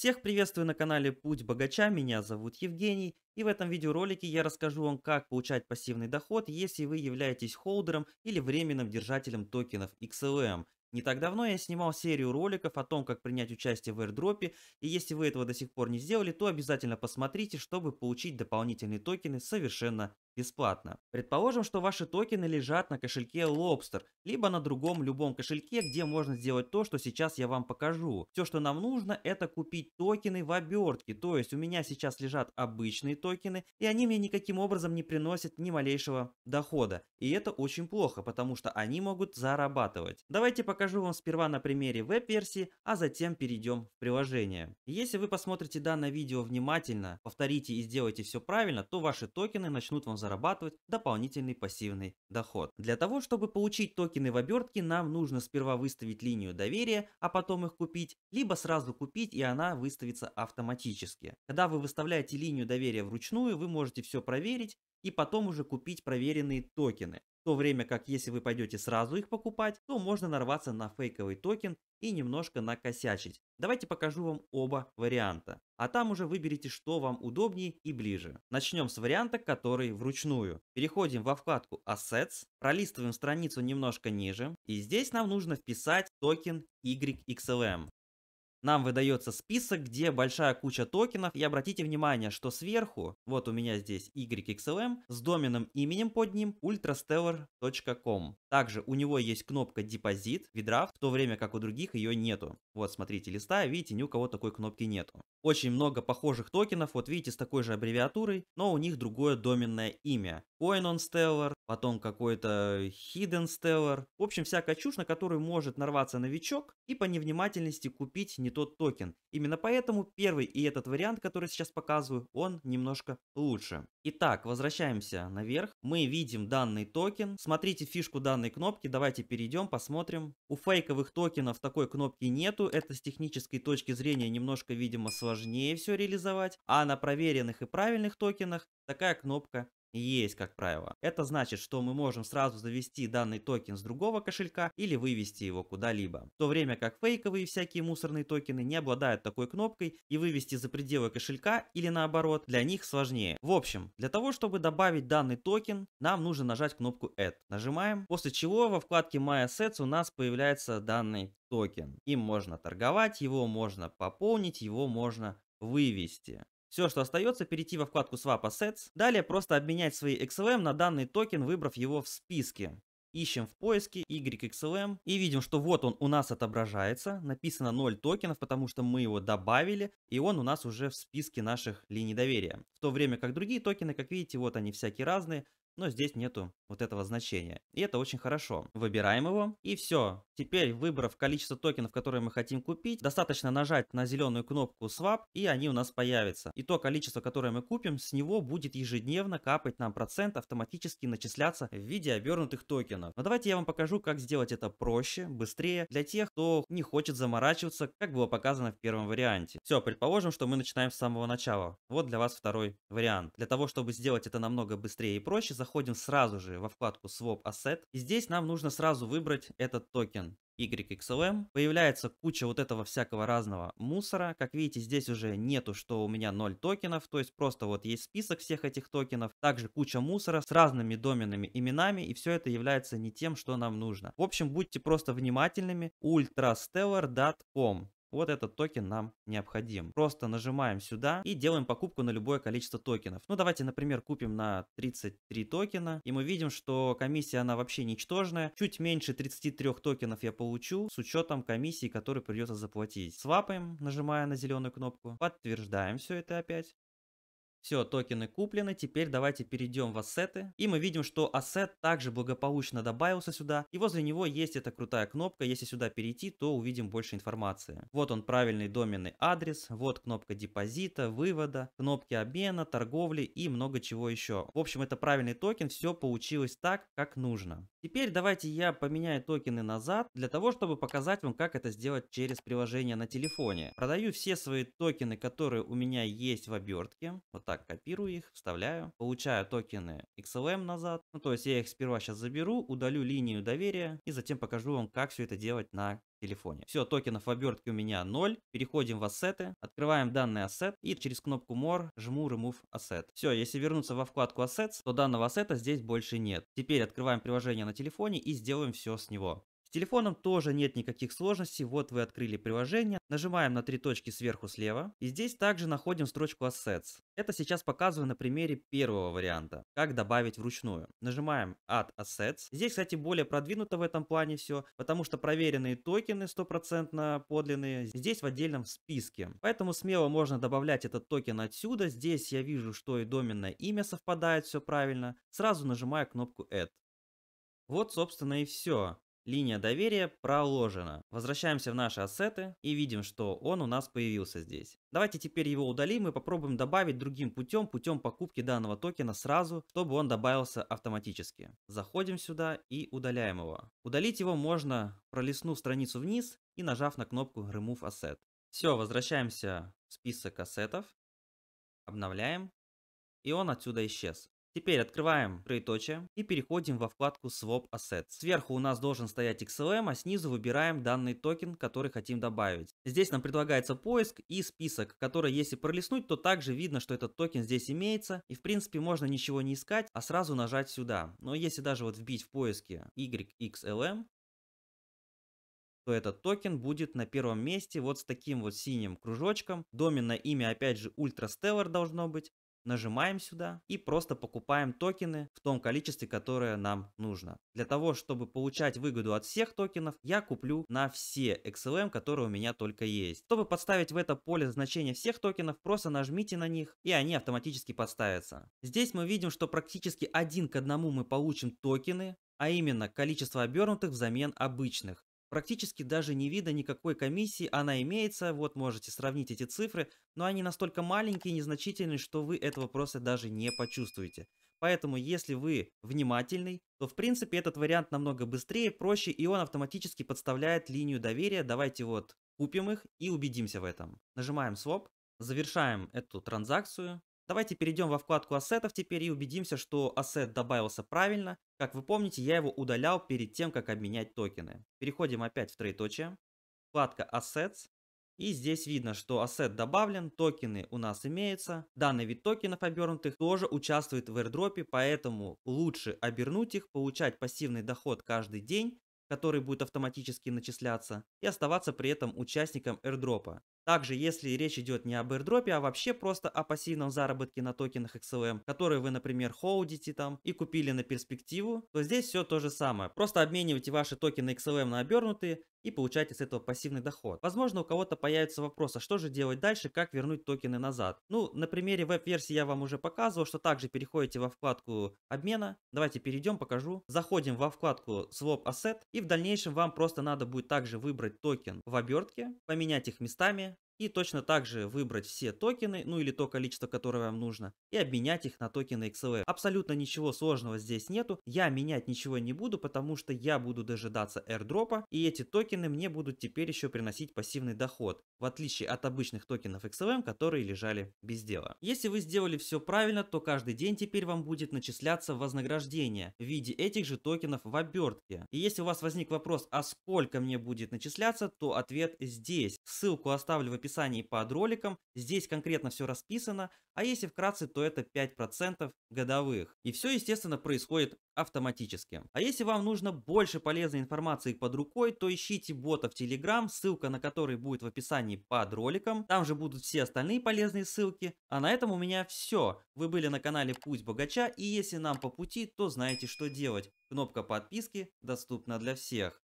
Всех приветствую на канале Путь Богача, меня зовут Евгений, и в этом видеоролике я расскажу вам, как получать пассивный доход, если вы являетесь холдером или временным держателем токенов XLM. Не так давно я снимал серию роликов о том, как принять участие в airdropе, и если вы этого до сих пор не сделали, то обязательно посмотрите, чтобы получить дополнительные токены совершенно бесплатно. Предположим, что ваши токены лежат на кошельке Lobster, либо на другом любом кошельке, где можно сделать то, что сейчас я вам покажу. Все, что нам нужно, это купить токены в обертке, то есть у меня сейчас лежат обычные токены, и они мне никаким образом не приносят ни малейшего дохода. И это очень плохо, потому что они могут зарабатывать. Давайте покажу вам сперва на примере веб-версии, а затем перейдем в приложение. Если вы посмотрите данное видео внимательно, повторите и сделаете все правильно, то ваши токены начнут вам зарабатывать дополнительный пассивный доход. Для того, чтобы получить токены в обертке, нам нужно сперва выставить линию доверия, а потом их купить, либо сразу купить, и она выставится автоматически. Когда вы выставляете линию доверия вручную, вы можете все проверить и потом уже купить проверенные токены. В то время как если вы пойдете сразу их покупать, то можно нарваться на фейковый токен и немножко накосячить. Давайте покажу вам оба варианта. А там уже выберите, что вам удобнее и ближе. Начнем с варианта, который вручную. Переходим во вкладку Assets, пролистываем страницу немножко ниже, и здесь нам нужно вписать токен YXLM. Нам выдается список, где большая куча токенов, и обратите внимание, что сверху, вот у меня здесь YXLM, с доменным именем под ним ultrastellar.com. Также у него есть кнопка депозит, видрафт, в то время как у других ее нету. Вот смотрите, листаю, видите, ни у кого такой кнопки нету. Очень много похожих токенов, вот видите, с такой же аббревиатурой, но у них другое доменное имя. Coin on Stellar, потом какой-то Hidden Stellar. В общем, всякая чушь, на которую может нарваться новичок и по невнимательности купить не тот токен. Именно поэтому первый и этот вариант, который сейчас показываю, он немножко лучше. Итак, возвращаемся наверх. Мы видим данный токен. Смотрите фишку данной кнопки. Давайте перейдем, посмотрим. У фейковых токенов такой кнопки нету. Это с технической точки зрения немножко, видимо, сложнее все реализовать. А на проверенных и правильных токенах такая кнопка есть, как правило. Это значит, что мы можем сразу завести данный токен с другого кошелька или вывести его куда-либо. В то время как фейковые всякие мусорные токены не обладают такой кнопкой, и вывести за пределы кошелька или наоборот для них сложнее. В общем, для того, чтобы добавить данный токен, нам нужно нажать кнопку Add. Нажимаем, после чего во вкладке My Assets у нас появляется данный токен. Им можно торговать, его можно пополнить, его можно вывести. Все, что остается, перейти во вкладку Swap Assets, далее просто обменять свои XLM на данный токен, выбрав его в списке. Ищем в поиске YXLM и видим, что вот он у нас отображается, написано 0 токенов, потому что мы его добавили, и он у нас уже в списке наших линий доверия. В то время как другие токены, как видите, вот они всякие разные, но здесь нету вот этого значения. И это очень хорошо. Выбираем его, и все. Теперь, выбрав количество токенов, которые мы хотим купить, достаточно нажать на зеленую кнопку Swap, и они у нас появятся. И то количество, которое мы купим, с него будет ежедневно капать нам процент, автоматически начисляться в виде обернутых токенов. Но давайте я вам покажу, как сделать это проще, быстрее, для тех, кто не хочет заморачиваться, как было показано в первом варианте. Все, предположим, что мы начинаем с самого начала. Вот для вас второй вариант. Для того, чтобы сделать это намного быстрее и проще, заходим сразу же во вкладку Swap Asset. И здесь нам нужно сразу выбрать этот токен YXLM. Появляется куча вот этого всякого разного мусора. Как видите, здесь уже нету, что у меня 0 токенов, то есть просто вот есть список всех этих токенов. Также куча мусора с разными доменными именами, и все это является не тем, что нам нужно. В общем, будьте просто внимательными. ultrastellar.com. Вот этот токен нам необходим. Просто нажимаем сюда и делаем покупку на любое количество токенов. Ну, давайте, например, купим на 33 токена. И мы видим, что комиссия, она вообще ничтожная. Чуть меньше 33 токенов я получу с учетом комиссии, которую придется заплатить. Свапаем, нажимая на зеленую кнопку. Подтверждаем все это опять. Все, токены куплены. Теперь давайте перейдем в ассеты. И мы видим, что ассет также благополучно добавился сюда. И возле него есть эта крутая кнопка. Если сюда перейти, то увидим больше информации. Вот он, правильный доменный адрес. Вот кнопка депозита, вывода, кнопки обмена, торговли и много чего еще. В общем, это правильный токен. Все получилось так, как нужно. Теперь давайте я поменяю токены назад, для того, чтобы показать вам, как это сделать через приложение на телефоне. Продаю все свои токены, которые у меня есть в обертке. Вот так так копирую их, вставляю, получаю токены XLM назад. Ну, то есть я их сперва сейчас заберу, удалю линию доверия и затем покажу вам, как все это делать на телефоне. Все, токенов в обертке у меня 0. Переходим в ассеты, открываем данный ассет и через кнопку More жму Remove Asset. Все, если вернуться во вкладку Assets, то данного ассета здесь больше нет. Теперь открываем приложение на телефоне и сделаем все с него. С телефоном тоже нет никаких сложностей. Вот вы открыли приложение, нажимаем на 3 точки сверху слева и здесь также находим строчку Assets. Это сейчас показываю на примере первого варианта, как добавить вручную. Нажимаем Add Assets. Здесь, кстати, более продвинуто в этом плане все, потому что проверенные токены стопроцентно подлинные здесь в отдельном списке. Поэтому смело можно добавлять этот токен отсюда. Здесь я вижу, что и доменное имя совпадает, все правильно. Сразу нажимаю кнопку Add. Вот, собственно, и все. Линия доверия проложена. Возвращаемся в наши ассеты и видим, что он у нас появился здесь. Давайте теперь его удалим и попробуем добавить другим путем, путем покупки данного токена сразу, чтобы он добавился автоматически. Заходим сюда и удаляем его. Удалить его можно, пролистнув страницу вниз и нажав на кнопку Remove Asset. Все, возвращаемся в список ассетов, обновляем, и он отсюда исчез. Теперь открываем троеточие и переходим во вкладку Swap Assets. Сверху у нас должен стоять XLM, а снизу выбираем данный токен, который хотим добавить. Здесь нам предлагается поиск и список, который, если пролистнуть, то также видно, что этот токен здесь имеется. И в принципе можно ничего не искать, а сразу нажать сюда. Но если даже вот вбить в поиске YXLM, то этот токен будет на первом месте вот с таким вот синим кружочком. Доменное имя опять же Ultra Stellar должно быть. Нажимаем сюда и просто покупаем токены в том количестве, которое нам нужно. Для того, чтобы получать выгоду от всех токенов, я куплю на все XLM, которые у меня только есть. Чтобы подставить в это поле значение всех токенов, просто нажмите на них, и они автоматически подставятся. Здесь мы видим, что практически 1 к 1 мы получим токены, а именно количество обернутых взамен обычных. Практически даже не видно никакой комиссии, она имеется, вот можете сравнить эти цифры, но они настолько маленькие и незначительные, что вы этого просто даже не почувствуете. Поэтому, если вы внимательный, то в принципе этот вариант намного быстрее, проще, и он автоматически подставляет линию доверия. Давайте вот купим их и убедимся в этом. Нажимаем Swap, завершаем эту транзакцию. Давайте перейдем во вкладку ассетов теперь и убедимся, что ассет добавился правильно. Как вы помните, я его удалял перед тем, как обменять токены. Переходим опять в троеточие. Вкладка Assets. И здесь видно, что ассет добавлен, токены у нас имеются. Данный вид токенов обернутых тоже участвует в airdropе, поэтому лучше обернуть их, получать пассивный доход каждый день, который будет автоматически начисляться, и оставаться при этом участником airdropа. Также, если речь идет не об airdropе, а вообще просто о пассивном заработке на токенах XLM, которые вы, например, холдите там и купили на перспективу, то здесь все то же самое. Просто обменивайте ваши токены XLM на обернутые и получаете с этого пассивный доход. Возможно, у кого-то появится вопрос, а что же делать дальше, как вернуть токены назад? Ну, на примере веб-версии я вам уже показывал, что также переходите во вкладку обмена. Давайте перейдем, покажу. Заходим во вкладку Swap Asset, и в дальнейшем вам просто надо будет также выбрать токен в обертке, поменять их местами, и точно так же выбрать все токены, ну или то количество, которое вам нужно, и обменять их на токены XLM. Абсолютно ничего сложного здесь нету. Я менять ничего не буду, потому что я буду дожидаться airdropа, и эти токены мне будут теперь еще приносить пассивный доход, в отличие от обычных токенов XLM, которые лежали без дела. Если вы сделали все правильно, то каждый день теперь вам будет начисляться вознаграждение в виде этих же токенов в обертке. И если у вас возник вопрос, а сколько мне будет начисляться, то ответ здесь. Ссылку оставлю в описании под роликом, здесь конкретно все расписано, а если вкратце, то это 5% годовых. И все, естественно, происходит автоматически. А если вам нужно больше полезной информации под рукой, то ищите бота в Telegram, ссылка на который будет в описании под роликом. Там же будут все остальные полезные ссылки. А на этом у меня все. Вы были на канале Путь Богача, и если нам по пути, то знаете, что делать. Кнопка подписки доступна для всех.